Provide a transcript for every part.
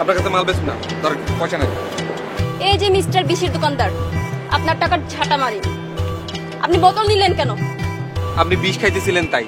আপনার কাছে মাল বেচুন না, ধর পয়সা নাই। এই যে মিস্টার বিশির দোকানদার, আপনার টাকার ঝাঁটা মারি। আপনি বোতল নিলেন কেন? আপনি বিষ খাইতেছিলেন তাই।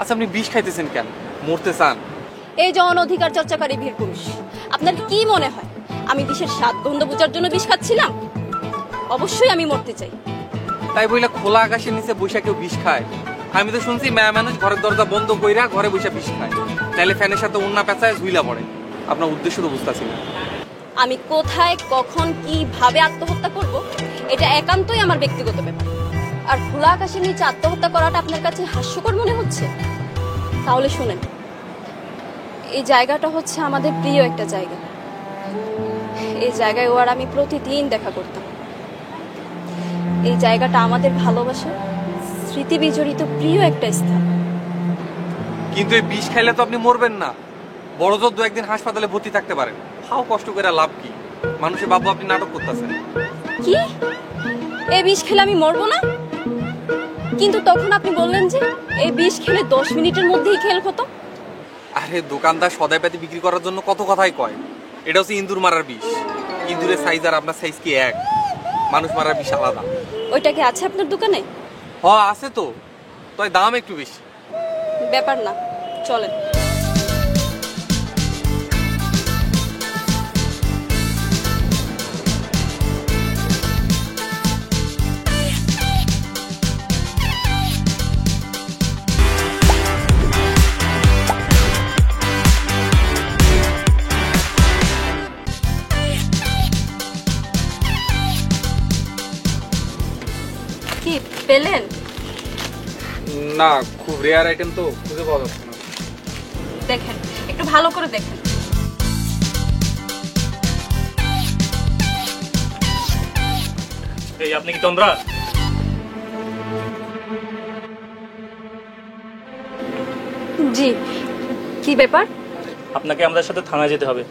আচ্ছা, আপনি বিষ খাইতেছেন কেন? মরতে চান? এই যে অনধিকার চর্চাকারী বীর পুরুষ, আপনার কি মনে হয় আমি বিষের স্বাদ গন্ধ বোঝার জন্য বিষ খাচ্ছিলাম? অবশ্যই আমি মরতে চাই। তাই বইলা খোলা আকাশের নিচে বৈশা কেউ বিষ খায়? আমি তো শুনছি মেয়া মানুষ ঘরের দরজা বন্ধ কইরা ঘরে বৈশা বিষ খায়, তাইলে ফ্যানের সাথে উন্না পেঁচায় ঝুইলা পড়ে। আপনার উদ্দেশ্য তো বুঝতেছি না। আমি কোথায় কখন কিভাবে আত্মহত্যা করব এটা একান্তই আমার ব্যক্তিগত ব্যাপার। আর খোলা আকাশের নিচে আত্মহত্যা করাটা আপনার কাছে হাস্যকর মনে হচ্ছে? তাহলে শুনেন, এই জায়গাটা হচ্ছে আমাদের প্রিয় একটা জায়গা। এই জায়গায় ও আর আমি প্রতিদিন দেখা করতাম। এই জায়গাটা আমাদের ভালোবাসার স্মৃতি বিজড়িত প্রিয় একটা স্থান। কিন্তু এই বিষ খাইলে তো আপনি মরবেন না, বড় জোর 2-1 দিন হাসপাতালে ভর্তি থাকতে পারেন। হাও কষ্ট করে লাভ কি? মানুষের বাবু আপনি নাটক করতেছেন। কি? এই বিষ খেলে আমি মরবো না? কিন্তু তখন আপনি বললেন যে এই বিষ খেলে 10 মিনিটের মধ্যেই খেল খতম। আরে দোকানদার সদাই পাতি বিক্রি করার জন্য কত কথাই কয়। এটা হচ্ছে ইন্দুর মারার বিষ। ইন্দুরের সাইজ আর আপনার সাইজ কি এক? মানুষ মারার বিষ আলাদা। ওইটা কি আছে আপনার দোকানে? আছে তো, তাই দাম একটু বেশি। ব্যাপার না, চলেন। কি পেলেন? না, খুব রেয়ার আইটেম তো, খুঁজে পাওয়া যাচ্ছে না। দেখেন, একটু ভালো করে দেখেন। এই আপনি কি তন্দ্রা? জি, কি ব্যাপার? আপনাকে আমাদের সাথে থানায় যেতে হবে।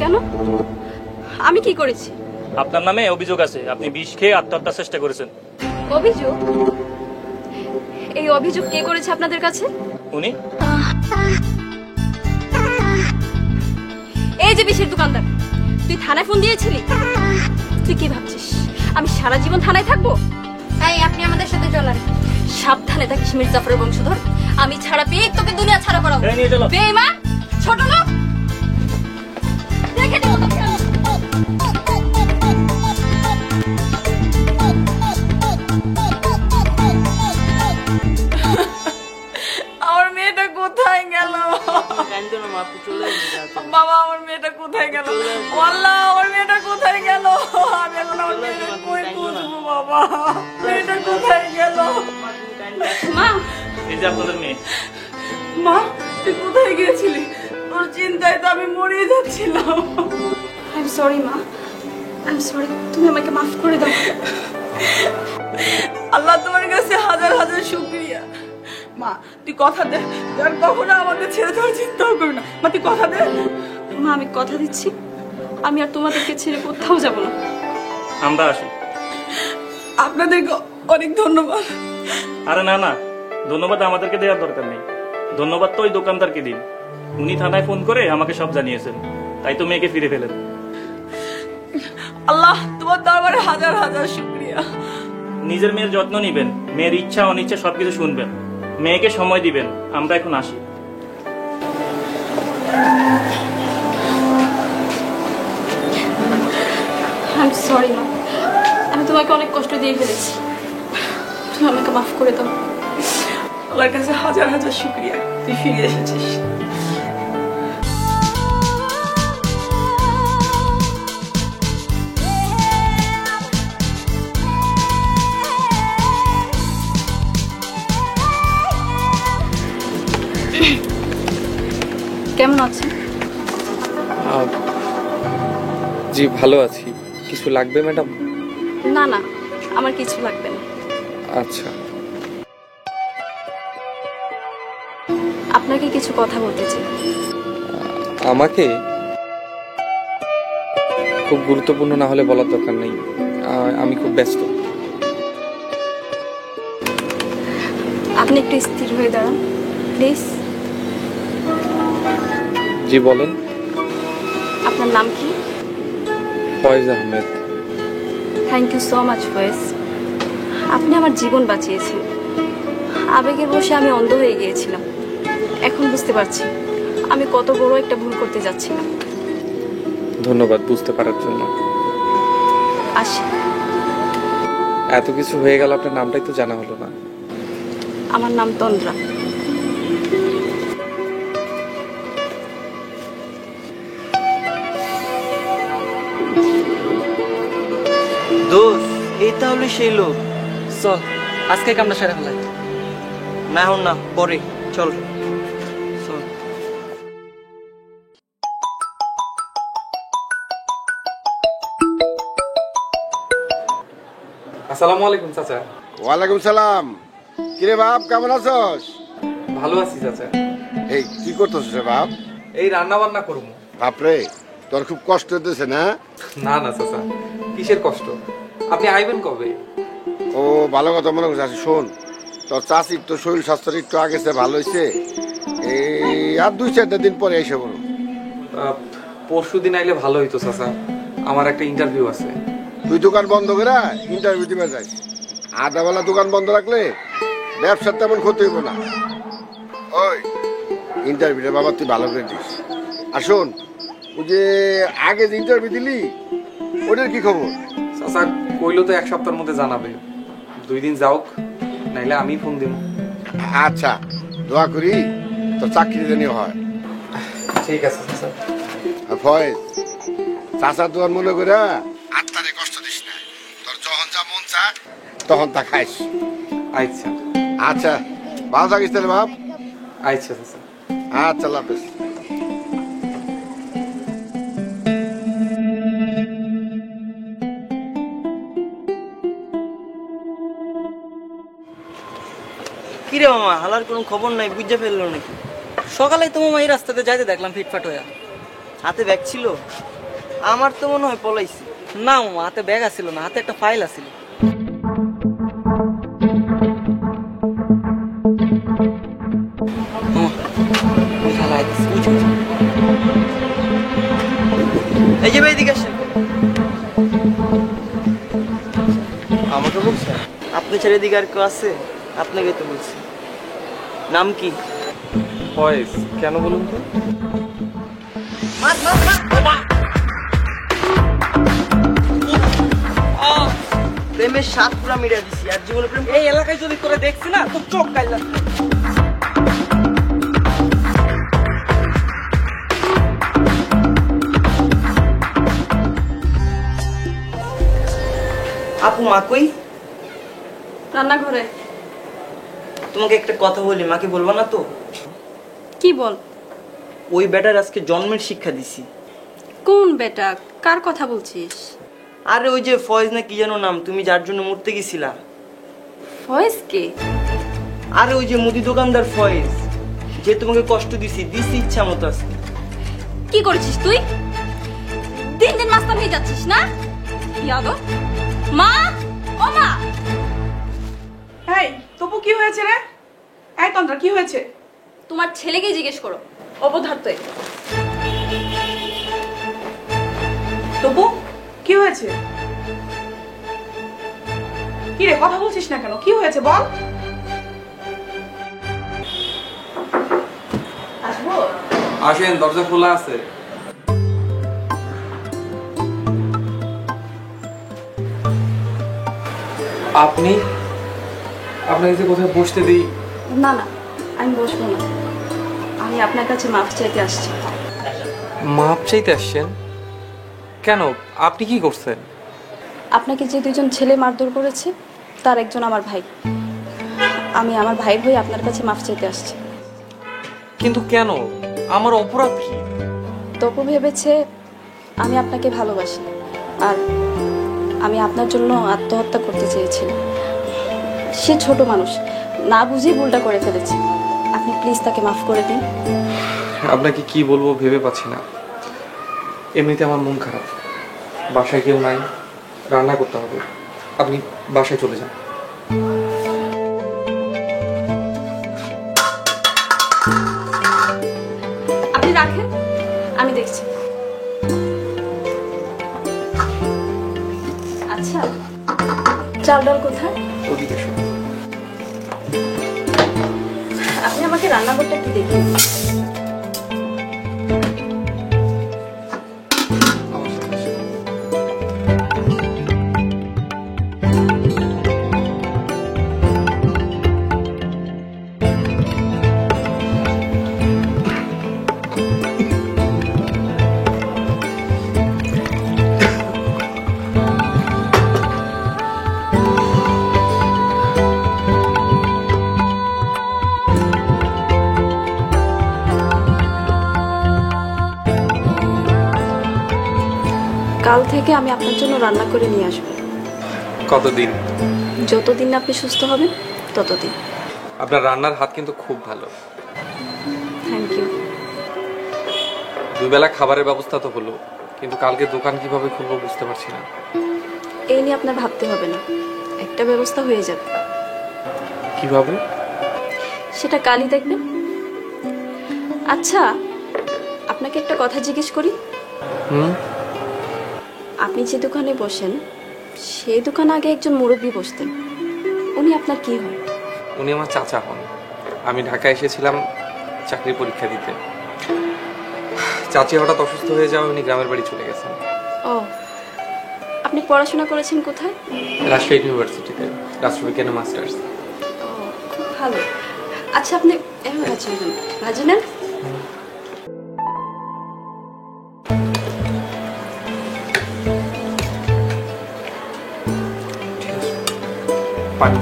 কেন? আমি কি করেছি? আপনার নামে অভিযোগ আছে, আপনি বিষ খেয়ে আত্মহত্যার চেষ্টা করেছেন। অভিযোগ? এই অভিযোগ কে করেছে আপনাদের কাছে? উনি। এই যে বিশের দোকানদার, তুই থানায় ফোন দিয়েছিলি? তুই কি ভাবছিস আমি সারা জীবন থানায় থাকবো? তাই আপনি আমাদের সাথে চলেন। সাবধানে থাকিস মির্জাফরের বংশধর, আমি ছাড়া পেয়ে তোকে দুনিয়া ছাড়া করাবো। এই নিয়ে চলো। বেঈমান ছোট লোক, দেখে দেবো তোকে। আমার মেয়েটা কোথায় গেল? বাবা, আমার মেয়েটা কোথায় গেল? আল্লাহ, আমার মেয়েটা কোথায় গেল? আমি এখন আমার মেয়েটা কই খুঁজবো? বাবা, মেয়েটা কোথায় গেল? মা, এই যে আপনাদের মেয়ে। মা, তুই কোথায় গিয়েছিলি? তোর চিন্তায় তো আমি মরিয়ে যাচ্ছিলাম। আই এম সরি মা, আই এম সরি, তুমি আমাকে মাফ করে দাও। আল্লাহ তোমার কাছে হাজার হাজার শুকরিয়া। মা, তুই কথা দে, আর কখনো আমাকে ছেড়ে দেওয়ার চিন্তাও করো না। মা, তুই কথা দে। মা, আমি কথা দিচ্ছি আমি আর তোমাদেরকে ছেড়ে কোথাও যাব না। আমরা আসি। আপনাদেরকে অনেক ধন্যবাদ। আরে না না, ধন্যবাদ আমাদেরকে দেওয়ার দরকার নেই। ধন্যবাদ তো ওই দোকানদারকে দিন, উনি থানায় ফোন করে আমাকে সব জানিয়েছেন, তাই তো মেয়েকে ফিরে পেলেন। আল্লাহ তোমার দরবারে হাজার হাজার শুকরিয়া। নিজের মেয়ের যত্ন নিবেন, মেয়ের ইচ্ছা অনিচ্ছা সবকিছু শুনবেন, মেয়েকে সময় দিবেন। আমরা এখন আসি। আই এম সরি মা, আমি তোমাকে অনেক কষ্ট দিয়ে ফেলেছি, তুমি আমাকে মাফ করে দাও। আল্লাহর কাছে হাজার হাজার শুকরিয়া, তুই ফিরে এসেছিস। কেমন আছেন? জি ভালো আছি। কিছু লাগবে ম্যাডাম? না না, আমার কিছু লাগবে না। আচ্ছা, আপনাকে কিছু কথা বলতে চাই। আমাকে? খুব গুরুত্বপূর্ণ না হলে বলার দরকার নেই, আমি খুব ব্যস্ত। আপনি একটু স্থির হয়ে দাঁড়ান প্লিজ। জি বলেন। আপনার নাম কি? Faiz Ahmed. Thank you so much Faiz. আপনি আমার জীবন বাঁচিয়েছেন। আবেগের বশে আমি অন্ধ হয়ে গিয়েছিলাম। এখন বুঝতে পারছি আমি কত বড় একটা ভুল করতে যাচ্ছিলাম। ধন্যবাদ বুঝতে পারার জন্য। আসি। এত কিছু হয়ে গেল, আপনার নামটাই তো জানা হলো না। আমার নাম তন্দ্রা। দোষ এই তাহলে সেই লোক। চল আজকে কামটা সেরে ফেলাই। না এখন না, পরে চল চল। আসসালামু আলাইকুম চাচা। ওয়ালাইকুম সালাম। কিরে বাপ, কেমন আছস? ভালো আছি চাচা। এই কি করতেছ রে বাপ? এই রান্না বান্না করবো। বাপরে, তোর খুব কষ্ট হতেছে না? না না চাচা, কিসের কষ্ট? আপনি আইবেন কবে? ও ভালো কথা মনে করছিস। শোন, তোর চাষির তো শরীর স্বাস্থ্য একটু আগে চেয়ে ভালো হয়েছে। এই আর 2-4 দিন পরে এসে বলো। পরশু দিন আইলে ভালো হইতো চাচা, আমার একটা ইন্টারভিউ আছে। তুই দোকান বন্ধ করে ইন্টারভিউ দিবে যাস। আধাবেলা দোকান বন্ধ রাখলে ব্যবসার তেমন ক্ষতি হইব না। ওই ইন্টারভিউটা বাবা তুই ভালো করে দিস। আর শোন, ওই যে আগে যে ইন্টারভিউ দিলি ওটার কি খবর? চাচা কইলো তো 1 সপ্তাহের মধ্যে জানাবে। 2 দিন যাওক, নাইলে আমি ফোন দিব। আচ্ছা, দোয়া করি তোর চাকরি জানি হয়। ঠিক আছে চাচা। আর ফয়েজ, চাচার দোয়ার মনে করে আত্মারে কষ্ট দিস না। তোর যখন যা মন চা তখন তা খাইস। আচ্ছা আচ্ছা, ভালো থাকিস তাহলে বাপ। আচ্ছা চাচা। আচ্ছা, আল্লাহ হাফেজ। কিরে মামা, হালার কোনো খবর নাই, বুঝে ফেললো নাকি? সকালে তো মামা এই রাস্তাতে যাইতে দেখলাম ফিটফাট হয়ে। হাতে ব্যাগ ছিল? আমার তো মনে হয় পলাইছি। না মামা, হাতে ব্যাগ আসছিল না, হাতে একটা ফাইল আসছিল। এই যে ভাই, এদিকে আসেন। আমাকে বলছেন? আপনি ছেড়ে দিকে আর কেউ আছে? আপনাকে তো বলছি। নাম কি? ফয়েজ। কেন বলুন তো? প্রেমের সাত পুরা মিডিয়া দিছি, আর জীবনে প্রেম এই এলাকায় যদি করে দেখছি না তো চোখ কাইলা। আপু, মা কই? রান্নাঘরে। তোমাকে একটা কথা বলি, মাকে বলবা না তো? কি বল? ওই বেটার আজকে জন্মের শিক্ষা দিছি। কোন বেটা? কার কথা বলছিস? আরে ওই যে ফয়েজ না কি যেন নাম, তুমি যার জন্য মরতে গেছিলা। ফয়েজ কে? আরে ওই যে মুদি দোকানদার ফয়েজ, যে তোমাকে কষ্ট দিছি ইচ্ছা মতো আজকে। কি করেছিস তুই? দিন দিন মাস্তান হয়ে যাচ্ছিস না? ইয়াদব। মা, ও মা। এই তবু কি হয়েছে রে? এই তন্দ্রা, কি হয়েছে? তোমার ছেলেকে জিজ্ঞেস করো। অবধার্ত। তবু কি হয়েছে? কি রে, কথা বলছিস না কেন? কি হয়েছে বল। আসবো? আসেন, দরজা খোলা আছে। আপনি আপনাকে যে কোথায় বসতে দিই? না না, আমি বসবো না। আমি আপনার কাছে মাফ চাইতে আসছি। মাপ চাইতে আসছেন কেন? আপনি কি করছেন? আপনাকে যে 2জন ছেলে মারধর করেছে তার একজন আমার ভাই। আমি আমার ভাইয়ের হয়ে আপনার কাছে মাফ চাইতে আসছি। কিন্তু কেন? আমার অপরাধ কি? তপু ভেবেছে আমি আপনাকে ভালোবাসি, আর আমি আপনার জন্য আত্মহত্যা করতে চেয়েছিলাম। সে ছোট মানুষ, না বুঝে ভুলটা করে ফেলেছে। আপনি প্লিজ তাকে মাফ করে দিন। আপনাকে কি বলবো ভেবে পাচ্ছি না। এমনিতে আমার মন খারাপ, বাসায় কেউ নাই, রান্না করতে হবে। আপনি বাসায় চলে যান। আপনি রাখেন, আমি দেখছি। চাল ডাল কোথায়? ওদিকে এসো। আপনি আমাকে রান্নাঘরটা কি দেখেন? আমার সাথে এসো। কাল থেকে আমি আপনার জন্য রান্না করে নিয়ে আসবো। কতদিন? যতদিন না আপনি সুস্থ হবেন ততদিন। আপনার রান্নার হাত কিন্তু খুব ভালো। Thank you. দুই বেলা খাবারের ব্যবস্থা তো হলো, কিন্তু কালকে দোকান কিভাবে খুলবো বুঝতে পারছি না। এই নিয়ে আপনার ভাবতে হবে না, একটা ব্যবস্থা হয়ে যাবে। কিভাবে? সেটা কালই দেখবেন। আচ্ছা, আপনাকে একটা কথা জিজ্ঞেস করি। হুম। আপনি যে দোকানে বসেন সেই দোকানে আগে একজন মুরব্বী বসতেন, উনি আপনার কি হয়? উনি আমার চাচা হন। আমি ঢাকায় এসেছিলাম চাকরির পরীক্ষা দিতে। চাচি হঠাৎ অসুস্থ হয়ে যাওয়ায় উনি গ্রামের বাড়ি চলে গেছেন। ও, আপনি পড়াশোনা করেছেন কোথায়? রাজশাহী ইউনিভার্সিটিতে, রাষ্ট্রবিজ্ঞানে মাস্টার্স। ও, খুব ভালো। আচ্ছা, আপনি এখন ভাজি নেবেন? ভাজি নেন। পানি।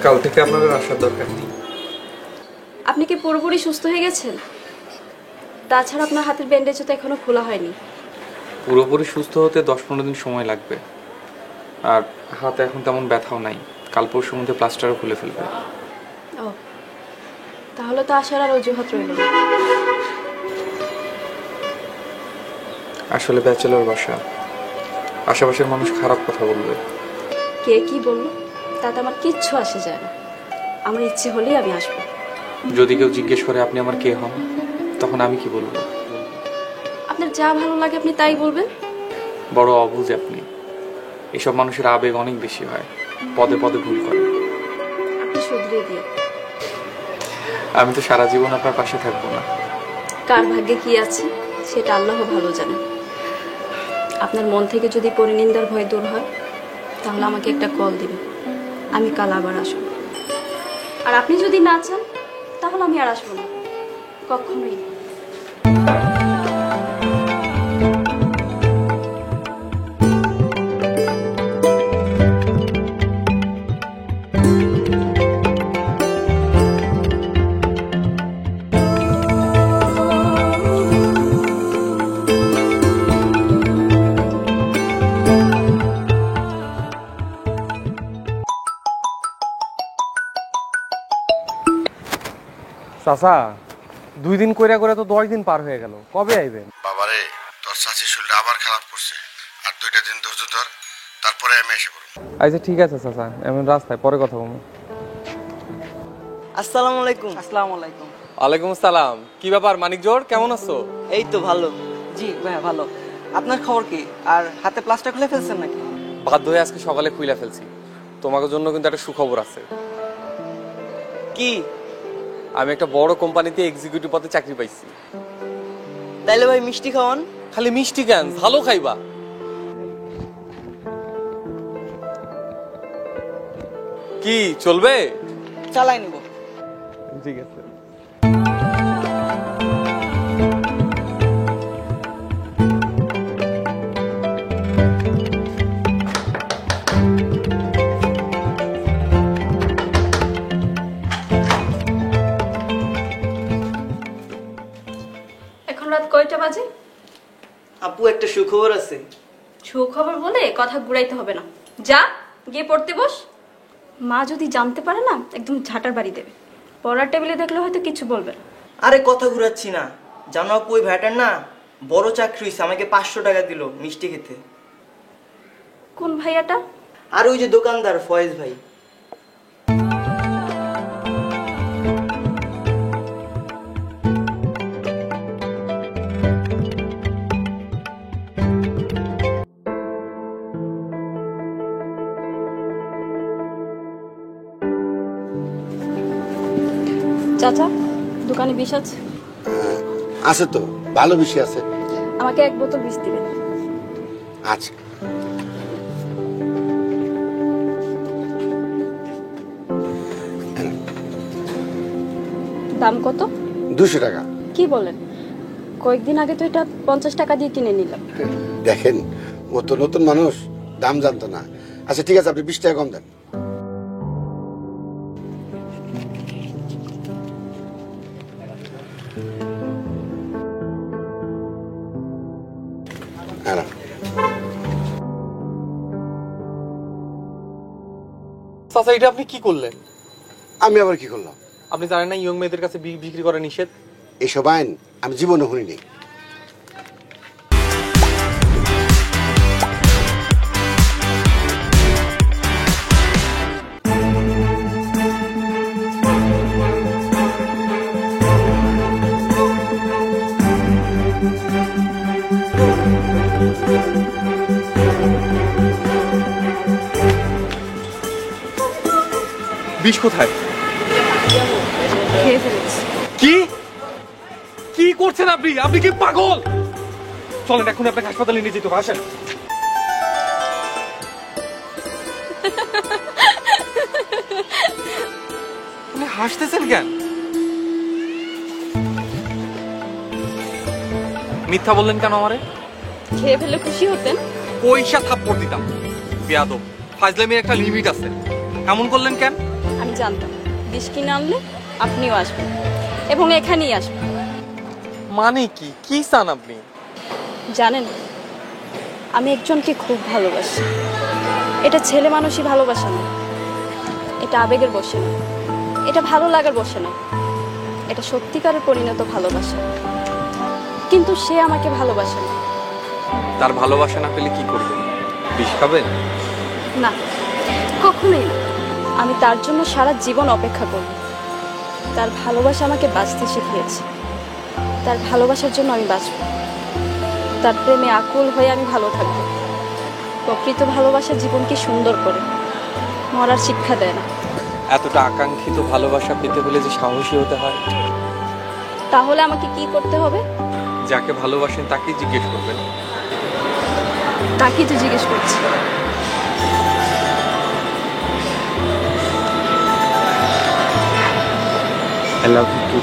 কাল থেকে আপনাদের আসার দরকার নেই। আপনি কি পুরোপুরি সুস্থ হয়ে গেছেন? তাছাড়া আপনার হাতের ব্যান্ডেজও তো এখনো খোলা হয়নি। পুরোপুরি সুস্থ হতে 10-15 দিন সময় লাগবে। আর হাতে এখন তেমন ব্যথাও নাই। কাল পরশুর মধ্যে প্লাস্টারও খুলে ফেলবে। ও, তাহলে তো আসার আর অজুহাত রইল না। আসলে ব্যাচেলর বাসা, আশেপাশের মানুষ খারাপ কথা বলবে। কে কি বললো তাতে আমার কিচ্ছু আসে যায় না। আমার ইচ্ছে হলেই আমি আসবো। যদি কেউ জিজ্ঞেস করে আপনি আমার কে হন, তখন আমি কি বলবো? আপনার যা ভালো লাগে আপনি তাই বলবেন। বড় অবুঝ আপনি। এসব মানুষের আবেগ অনেক বেশি হয়, পদে পদে ভুল করে। আপনি শুধরে দিয়ে। আমি তো সারা জীবন আপনার পাশে থাকবো না। কার ভাগ্যে কি আছে সেটা আল্লাহ ভালো জানেন। আপনার মন থেকে যদি পরিনিন্দার ভয় দূর হয় তাহলে আমাকে একটা কল দিবেন, আমি কাল আবার আসবো। আর আপনি যদি না চান তাহলে আমি আর আসবো না, কখনোই না। চাচা, 2 দিন কইরা করে তো 10 দিন পার হয়ে গেল, কবে আইবেন? বাবারে, তোর চাচির শরীরটা আবার খারাপ করছে। আর 2টা দিন ধৈর্য ধর, তারপরে আমি এসে পড়ব। আচ্ছা ঠিক আছে চাচা, এমন রাস্তায় পরে কথা বলবো। আসসালামু আলাইকুম। আসসালামু আলাইকুম। ওয়ালাইকুম আসসালাম। কি ব্যাপার মানিক জোর, কেমন আছো? এই তো ভালো। জি ভাইয়া ভালো। আপনার খবর কি? আর হাতে প্লাস্টার খুলে ফেলছেন নাকি? বাধ্য হয়ে আজকে সকালে খুইলা ফেলছি। তোমাদের জন্য কিন্তু একটা সুখবর আছে। কি? আমি একটা বড় কোম্পানিতে এক্সিকিউটিভ পদে চাকরি পাইছি। তাইলে ভাই মিষ্টি খাওয়ান। খালি মিষ্টি কেন, ভালো খাইবা। কি চলবে? চালাই নিব। ঠিক আছে। এখন রাত কয়টা বাজে? আপু একটা সুখবর আছে। সুখবর বলে কথা ঘুরাইতে হবে না, যা গিয়ে পড়তে বস। মা যদি জানতে পারে না একদম ঝাঁটার বাড়ি দেবে। পড়ার টেবিলে দেখলে হয়তো কিছু বলবে না। আরে কথা ঘুরাচ্ছি না, জানো আপু ওই ভাইটার না বড় চাকরি হয়েছে, আমাকে 500 টাকা দিল মিষ্টি খেতে। কোন ভাইয়াটা? আর ওই যে দোকানদার ফয়েজ ভাই। চাচা, দোকানে বিষ আছে? আছে তো, ভালো বিষয় আছে। আমাকে 1 বোতল বিষ দিবেন। আচ্ছা। দাম কত? 200 টাকা। কি বলেন? কয়েকদিন আগে তো এটা 50 টাকা দিয়ে কিনে নিলাম। দেখেন, ও তো নতুন মানুষ, দাম জানতো না। আচ্ছা ঠিক আছে, আপনি 20 টাকা কম দেন। হ্যাঁ, চাচা এটা আপনি কি করলেন? আমি আবার কি করলাম? আপনি জানেন না ইয়ং মেয়েদের কাছে বিক্রি করা নিষেধ? এইসব আইন আমি জীবনে শুনিনি। বিষ কোথায়? খেয়ে ফেলেছি। কি কি করছেন আপনি? আপনি কি পাগল? চলেন এখন আপনাকে হাসপাতালে নিয়ে যেতে হবে, আসেন। আপনি হাসতেছেন কেন? মিথ্যা বললেন কেন আমারে? খেয়ে ফেলে খুশি হতেন? পয়সা থাপ্পড় দিতাম। বেয়াদব, ফাজলামির একটা লিমিট আছে। এমন করলেন কেন? আমি জানতাম বিষ কিনে আনলে আপনিও আসবেন এবং এখানেই আসবেন। মানে কি কি চান আপনি? জানেন, আমি একজনকে খুব ভালোবাসি। এটা ছেলে মানুষই ভালোবাসা না, এটা আবেগের বসে না, এটা ভালো লাগার বসে না, এটা সত্যিকারের পরিণত ভালোবাসা। কিন্তু সে আমাকে ভালোবাসে না। তার ভালোবাসা না পেলে কি করবেন? বিষ খাবেন? না, কখনোই না। আমি তার জন্য সারা জীবন অপেক্ষা করব। তার ভালোবাসা আমাকে বাঁচতে শিখিয়েছে। তার ভালোবাসার জন্য আমি বাঁচব। তার প্রেমে আকুল হয়ে আমি ভালো থাকব। প্রকৃত ভালোবাসা জীবনকে সুন্দর করে, মরার শিক্ষা দেয় না। এতটা আকাঙ্ক্ষিত ভালোবাসা পেতে হলে যে সাহসী হতে হয়। তাহলে আমাকে কি করতে হবে? যাকে ভালোবাসেন তাকে জিজ্ঞেস করবেন। তাকে তো জিজ্ঞেস করছি। I love you too,